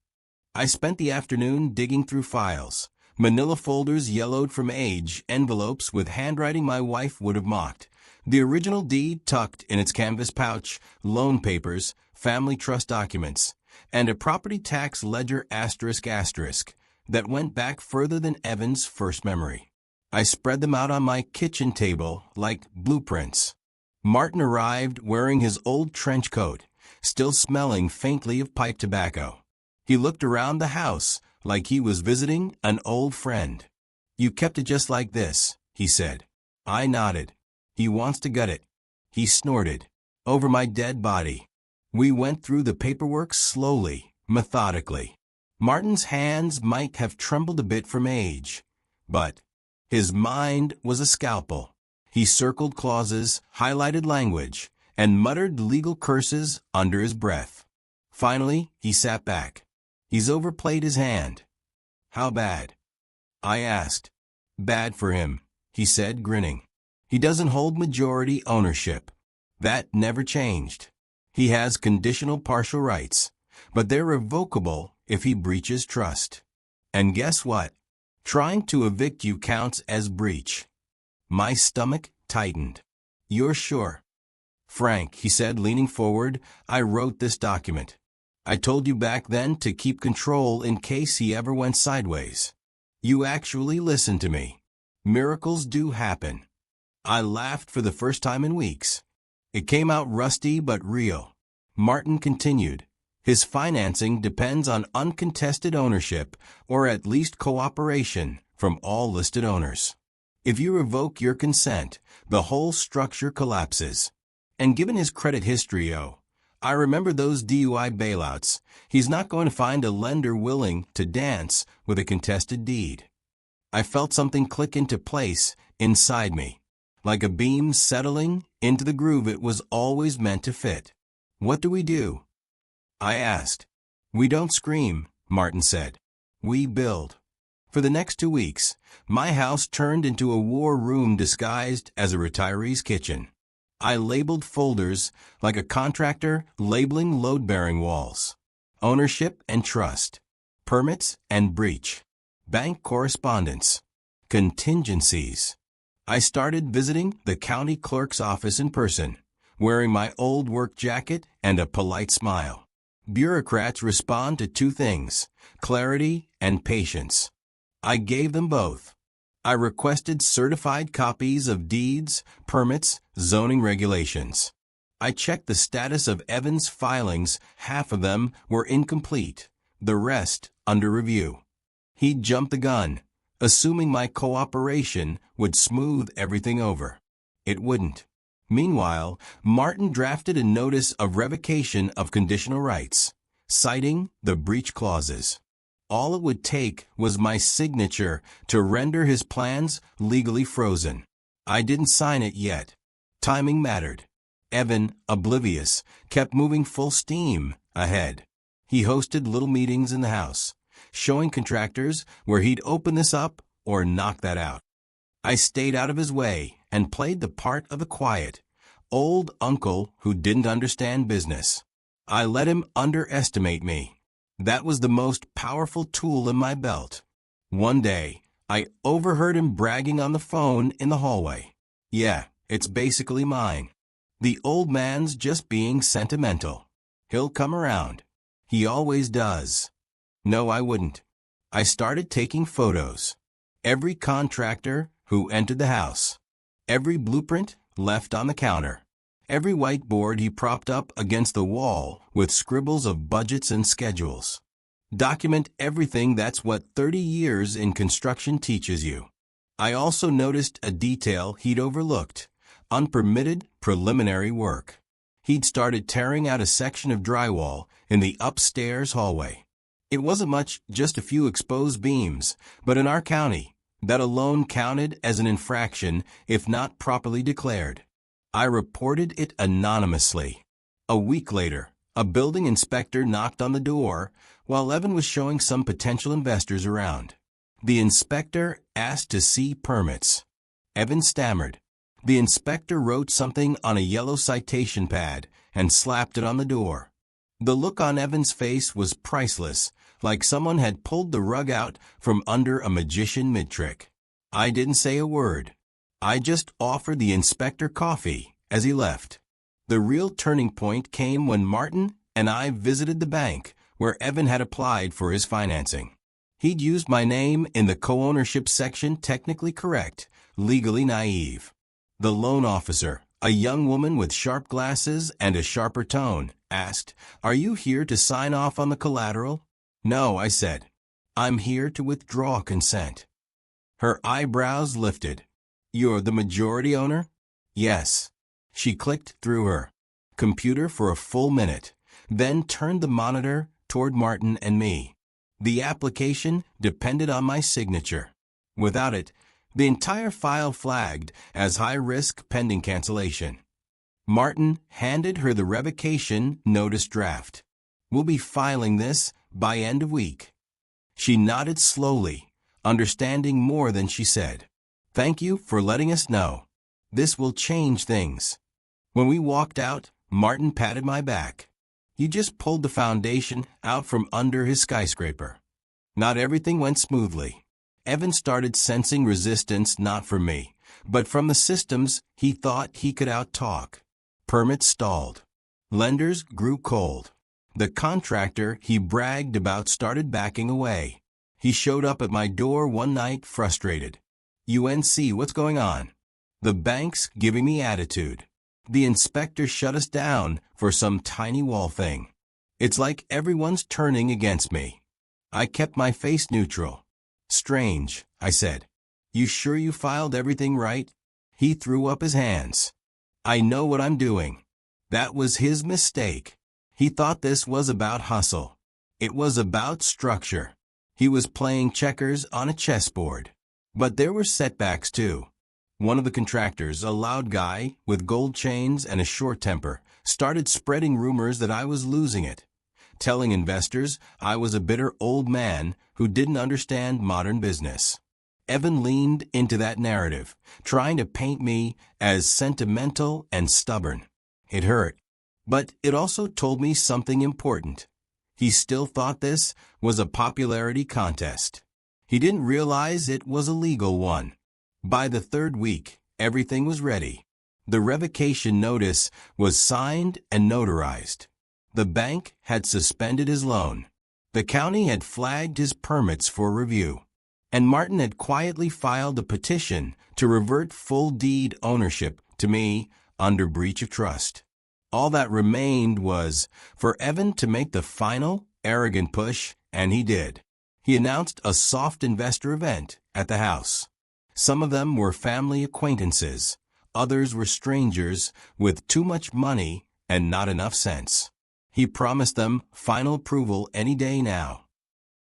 I spent the afternoon digging through files, manila folders yellowed from age, envelopes with handwriting my wife would have mocked, the original deed tucked in its canvas pouch, loan papers, family trust documents, and a property tax ledger *** that went back further than Evan's first memory. I spread them out on my kitchen table like blueprints. Martin arrived wearing his old trench coat, still smelling faintly of pipe tobacco. He looked around the house like he was visiting an old friend. "You kept it just like this," he said. I nodded. "He wants to gut it," he snorted, "over my dead body." We went through the paperwork slowly, methodically. Martin's hands might have trembled a bit from age, but his mind was a scalpel. He circled clauses, highlighted language, and muttered legal curses under his breath. Finally, he sat back. He's overplayed his hand. "How bad?" I asked. "Bad for him," he said, grinning. "He doesn't hold majority ownership. That never changed. He has conditional partial rights, but they're revocable if he breaches trust. And guess what? Trying to evict you counts as breach." My stomach tightened. "You're sure?" "Frank," he said, leaning forward, "I wrote this document. I told you back then to keep control in case he ever went sideways. You actually listened to me. Miracles do happen." I laughed for the first time in weeks. It came out rusty but real. Martin continued, "His financing depends on uncontested ownership, or at least cooperation, from all listed owners. If you revoke your consent, the whole structure collapses. And given his credit history, I remember those DUI bailouts. He's not going to find a lender willing to dance with a contested deed." I felt something click into place inside me, like a beam settling into the groove it was always meant to fit. "What do we do?" I asked. "We don't scream," Martin said. "We build." For the next 2 weeks, my house turned into a war room disguised as a retiree's kitchen. I labeled folders like a contractor labeling load-bearing walls. Ownership and trust. Permits and breach. Bank correspondence. Contingencies. I started visiting the county clerk's office in person, wearing my old work jacket and a polite smile. Bureaucrats respond to two things: clarity and patience. I gave them both. I requested certified copies of deeds, permits, zoning regulations. I checked the status of Evan's filings. Half of them were incomplete, the rest under review. He'd jumped the gun, assuming my cooperation would smooth everything over. It wouldn't. Meanwhile, Martin drafted a notice of revocation of conditional rights, citing the breach clauses. All it would take was my signature to render his plans legally frozen. I didn't sign it yet. Timing mattered. Evan, oblivious, kept moving full steam ahead. He hosted little meetings in the house, showing contractors where he'd open this up or knock that out. I stayed out of his way and played the part of a quiet, old uncle who didn't understand business. I let him underestimate me. That was the most powerful tool in my belt. One day, I overheard him bragging on the phone in the hallway. "Yeah, it's basically mine. The old man's just being sentimental. He'll come around. He always does." No, I wouldn't. I started taking photos. Every contractor who entered the house. Every blueprint left on the counter. Every whiteboard he propped up against the wall with scribbles of budgets and schedules. Document everything. That's what 30 years in construction teaches you. I also noticed a detail he'd overlooked: unpermitted preliminary work. He'd started tearing out a section of drywall in the upstairs hallway. It wasn't much, just a few exposed beams, but in our county, that alone counted as an infraction if not properly declared. I reported it anonymously. A week later, a building inspector knocked on the door while Evan was showing some potential investors around. The inspector asked to see permits. Evan stammered. The inspector wrote something on a yellow citation pad and slapped it on the door. The look on Evan's face was priceless, like someone had pulled the rug out from under a magician mid-trick. I didn't say a word. I just offered the inspector coffee as he left. The real turning point came when Martin and I visited the bank where Evan had applied for his financing. He'd used my name in the co-ownership section, technically correct, legally naive. The loan officer, a young woman with sharp glasses and a sharper tone, asked, "Are you here to sign off on the collateral?" "No," I said. "I'm here to withdraw consent." Her eyebrows lifted. "You're the majority owner?" "Yes." She clicked through her computer for a full minute, then turned the monitor toward Martin and me. The application depended on my signature. Without it, the entire file flagged as high risk pending cancellation. Martin handed her the revocation notice draft. "We'll be filing this by end of week." She nodded slowly, understanding more than she said. "Thank you for letting us know. This will change things." When we walked out, Martin patted my back. He just pulled the foundation out from under his skyscraper. Not everything went smoothly. Evan started sensing resistance, not from me, but from the systems he thought he could out-talk. Permits stalled. Lenders grew cold. The contractor he bragged about started backing away. He showed up at my door one night frustrated. "UNC, what's going on?" "The bank's giving me attitude. The inspector shut us down for some tiny wall thing. It's like everyone's turning against me." I kept my face neutral. "Strange," I said. "You sure you filed everything right?" He threw up his hands. "I know what I'm doing." That was his mistake. He thought this was about hustle. It was about structure. He was playing checkers on a chessboard. But there were setbacks too. One of the contractors, a loud guy with gold chains and a short temper, started spreading rumors that I was losing it, telling investors I was a bitter old man who didn't understand modern business. Evan leaned into that narrative, trying to paint me as sentimental and stubborn. It hurt, but it also told me something important. He still thought this was a popularity contest. He didn't realize it was a legal one. By the third week, everything was ready. The revocation notice was signed and notarized. The bank had suspended his loan. The county had flagged his permits for review. and Martin had quietly filed a petition to revert full deed ownership to me under breach of trust. All that remained was for Evan to make the final, arrogant push, and he did. He announced a soft investor event at the house. Some of them were family acquaintances. Others were strangers with too much money and not enough sense. He promised them final approval any day now.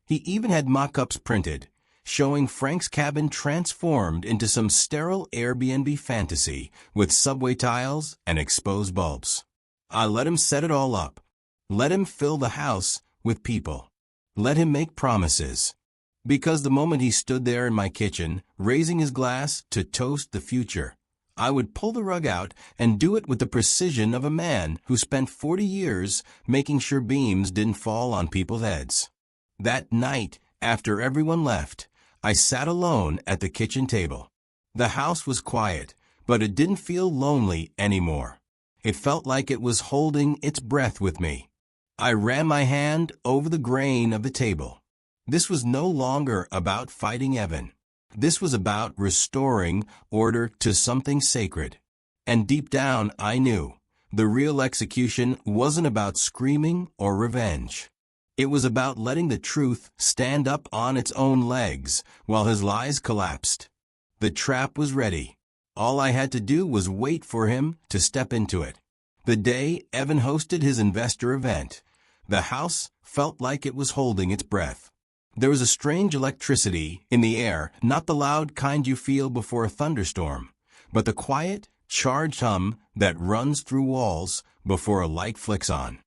He even had mock-ups printed, showing Frank's cabin transformed into some sterile Airbnb fantasy with subway tiles and exposed bulbs. I let him set it all up. Let him fill the house with people. Let him make promises. Because the moment he stood there in my kitchen, raising his glass to toast the future, I would pull the rug out and do it with the precision of a man who spent 40 years making sure beams didn't fall on people's heads. That night, after everyone left, I sat alone at the kitchen table. The house was quiet, but it didn't feel lonely anymore. It felt like it was holding its breath with me. I ran my hand over the grain of the table. This was no longer about fighting Evan. This was about restoring order to something sacred. And deep down, I knew the real execution wasn't about screaming or revenge. It was about letting the truth stand up on its own legs while his lies collapsed. The trap was ready. All I had to do was wait for him to step into it. The day Evan hosted his investor event, the house felt like it was holding its breath. There was a strange electricity in the air, not the loud kind you feel before a thunderstorm, but the quiet, charged hum that runs through walls before a light flicks on.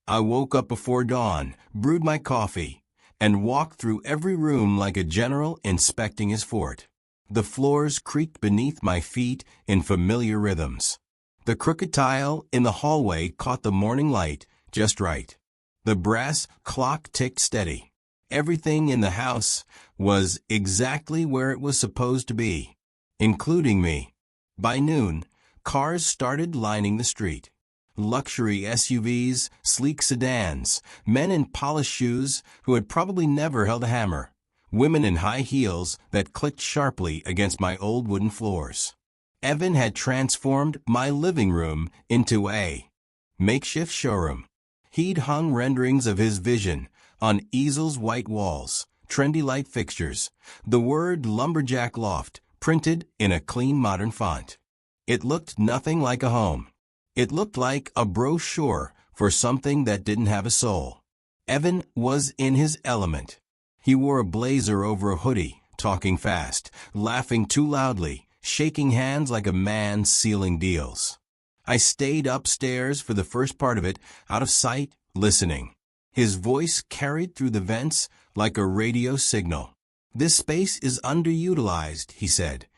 I woke up before dawn, brewed my coffee, and walked through every room like a general inspecting his fort. The floors creaked beneath my feet in familiar rhythms. The crooked tile in the hallway caught the morning light just right. The brass clock ticked steady. Everything in the house was exactly where it was supposed to be, including me. By noon, cars started lining the street. Luxury SUVs, sleek sedans, men in polished shoes who had probably never held a hammer, women in high heels that clicked sharply against my old wooden floors. Evan had transformed my living room into a makeshift showroom. He'd hung renderings of his vision on easels' white walls, trendy light fixtures, the word lumberjack loft printed in a clean modern font. It looked nothing like a home. It looked like a brochure for something that didn't have a soul. Evan was in his element. He wore a blazer over a hoodie, talking fast, laughing too loudly, shaking hands like a man sealing deals. I stayed upstairs for the first part of it, out of sight, listening. His voice carried through the vents like a radio signal. "This space is underutilized," he said,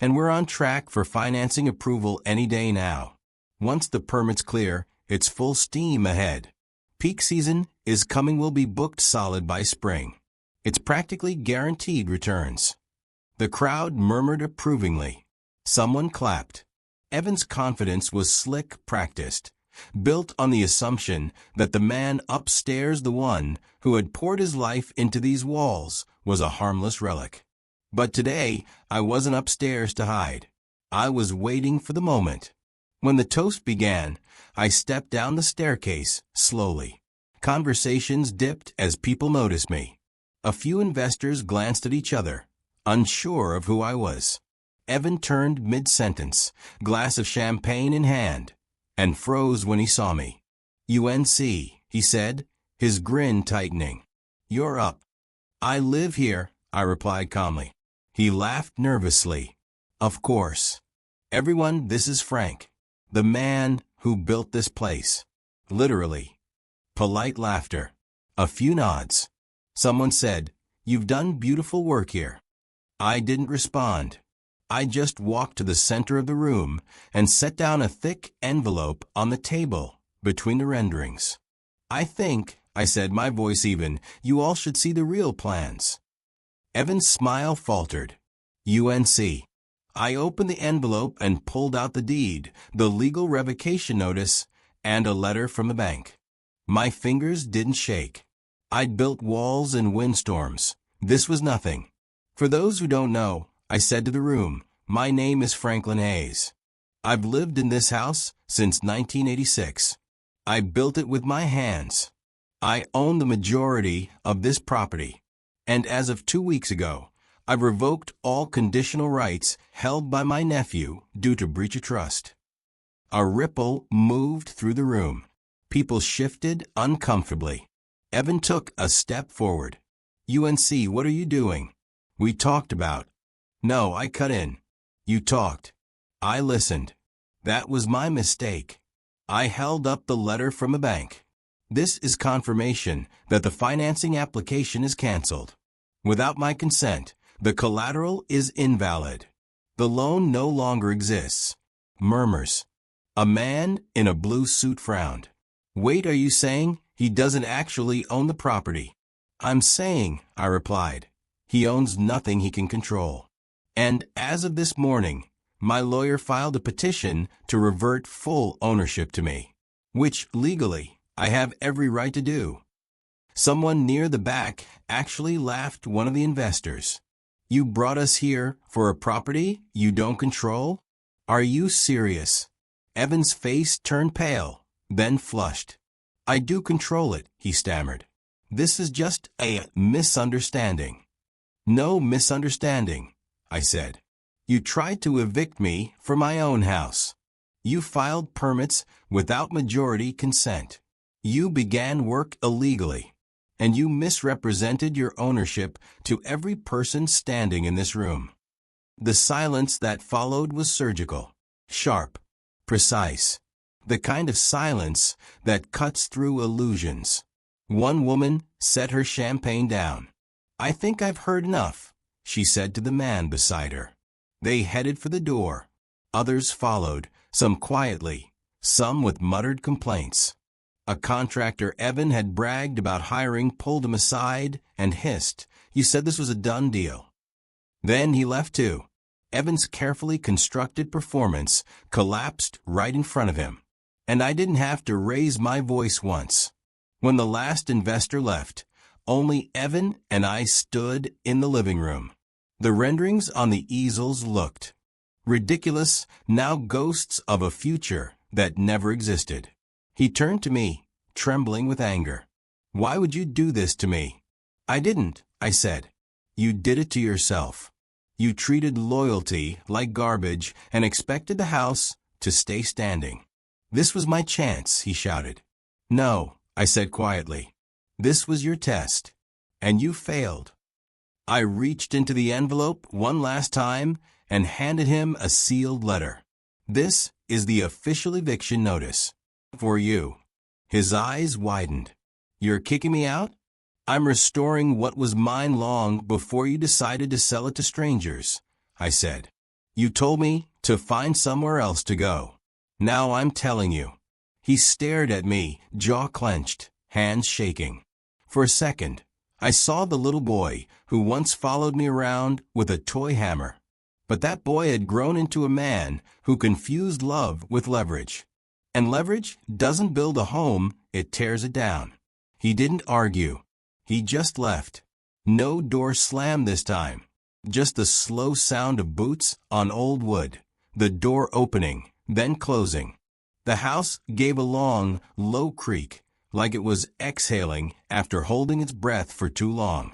"and we're on track for financing approval any day now. Once the permit's clear, it's full steam ahead. Peak season is coming. We'll be booked solid by spring. It's practically guaranteed returns." The crowd murmured approvingly. Someone clapped. Evan's confidence was slick, practiced, built on the assumption that the man upstairs, the one who had poured his life into these walls, was a harmless relic. But today, I wasn't upstairs to hide. I was waiting for the moment. When the toast began, I stepped down the staircase slowly. Conversations dipped as people noticed me. A few investors glanced at each other, unsure of who I was. Evan turned mid-sentence, glass of champagne in hand, and froze when he saw me. "UNC," he said, his grin tightening. "You're up." "I live here," I replied calmly. He laughed nervously. "Of course. Everyone, this is Frank, the man who built this place." Literally. Polite laughter. A few nods. Someone said, "You've done beautiful work here." I didn't respond. I just walked to the center of the room and set down a thick envelope on the table between the renderings. "I think," I said, my voice even, "you all should see the real plans." Evan's smile faltered. "UNC." I opened the envelope and pulled out the deed, the legal revocation notice, and a letter from the bank. My fingers didn't shake. I'd built walls in windstorms. This was nothing. For those who don't know, I said to the room, my name is Franklin Hayes. I've lived in this house since 1986. I built it with my hands. I own the majority of this property. And as of 2 weeks ago, I've revoked all conditional rights held by my nephew due to breach of trust. A ripple moved through the room. People shifted uncomfortably. Evan took a step forward. UNC, what are you doing? We talked about. No, I cut in. You talked. I listened. That was my mistake. I held up the letter from a bank. This is confirmation that the financing application is canceled. Without my consent, the collateral is invalid. The loan no longer exists. Murmurs. A man in a blue suit frowned. Wait, are you saying he doesn't actually own the property? I'm saying, I replied, he owns nothing he can control. And as of this morning, my lawyer filed a petition to revert full ownership to me, which legally I have every right to do. Someone near the back actually laughed one of the investors. You brought us here for a property you don't control? Are you serious? Evan's face turned pale, then flushed. I do control it, he stammered. This is just a misunderstanding. No misunderstanding, I said. You tried to evict me from my own house. You filed permits without majority consent. You began work illegally. And you misrepresented your ownership to every person standing in this room. The silence that followed was surgical, sharp, precise. The kind of silence that cuts through illusions. One woman set her champagne down. I think I've heard enough, she said to the man beside her. They headed for the door. Others followed, some quietly, some with muttered complaints. A contractor Evan had bragged about hiring pulled him aside and hissed. You said this was a done deal. Then he left too. Evan's carefully constructed performance collapsed right in front of him. And I didn't have to raise my voice once. When the last investor left, only Evan and I stood in the living room. The renderings on the easels looked ridiculous, now ghosts of a future that never existed. He turned to me, trembling with anger. Why would you do this to me? I didn't, I said. You did it to yourself. You treated loyalty like garbage and expected the house to stay standing. This was my chance, he shouted. No, I said quietly. This was your test. And you failed. I reached into the envelope one last time and handed him a sealed letter. This is the official eviction notice. For you. His eyes widened. You're kicking me out? I'm restoring what was mine long before you decided to sell it to strangers, I said. You told me to find somewhere else to go. Now I'm telling you. He stared at me, jaw clenched, hands shaking. For a second, I saw the little boy who once followed me around with a toy hammer. But that boy had grown into a man who confused love with leverage. And leverage doesn't build a home, it tears it down. He didn't argue. He just left. No door slammed this time. Just the slow sound of boots on old wood. The door opening, then closing. The house gave a long, low creak, like it was exhaling after holding its breath for too long.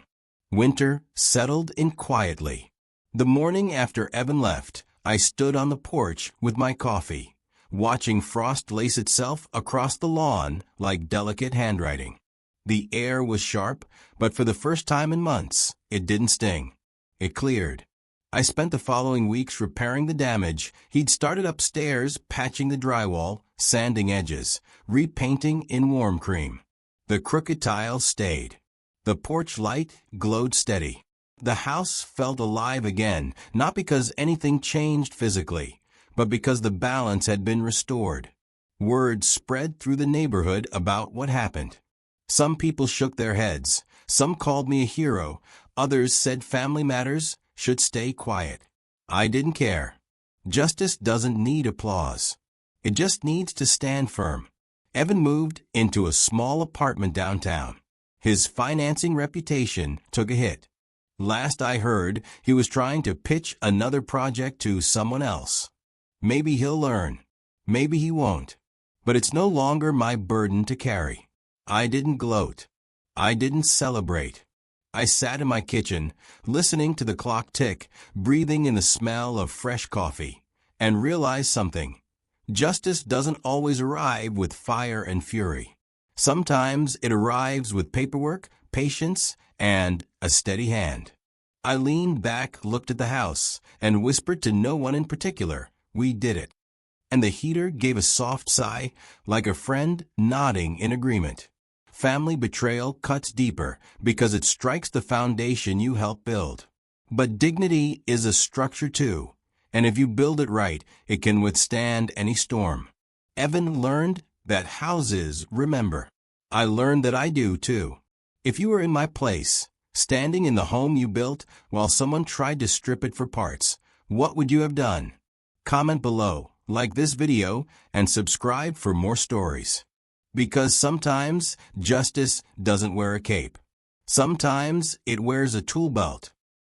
Winter settled in quietly. The morning after Evan left, I stood on the porch with my coffee, watching frost lace itself across the lawn like delicate handwriting. The air was sharp, but for the first time in months, it didn't sting. It cleared. I spent the following weeks repairing the damage. He'd started upstairs, patching the drywall, sanding edges, repainting in warm cream. The crooked tile stayed. The porch light glowed steady. The house felt alive again, not because anything changed physically, but because the balance had been restored. Word spread through the neighborhood about what happened. Some people shook their heads. Some called me a hero. Others said family matters should stay quiet. I didn't care. Justice doesn't need applause. It just needs to stand firm. Evan moved into a small apartment downtown. His financing reputation took a hit. Last I heard, he was trying to pitch another project to someone else. Maybe he'll learn. Maybe he won't. But it's no longer my burden to carry. I didn't gloat. I didn't celebrate. I sat in my kitchen, listening to the clock tick, breathing in the smell of fresh coffee, and realized something. Justice doesn't always arrive with fire and fury. Sometimes it arrives with paperwork, patience, and a steady hand. I leaned back, looked at the house, and whispered to no one in particular, "We did it." And the heater gave a soft sigh, like a friend nodding in agreement. Family betrayal cuts deeper because it strikes the foundation you helped build. But dignity is a structure too, and if you build it right, it can withstand any storm. Evan learned that houses remember. I learned that I do too. If you were in my place, standing in the home you built while someone tried to strip it for parts, what would you have done? Comment below, like this video, and subscribe for more stories. Because sometimes justice doesn't wear a cape. Sometimes it wears a tool belt.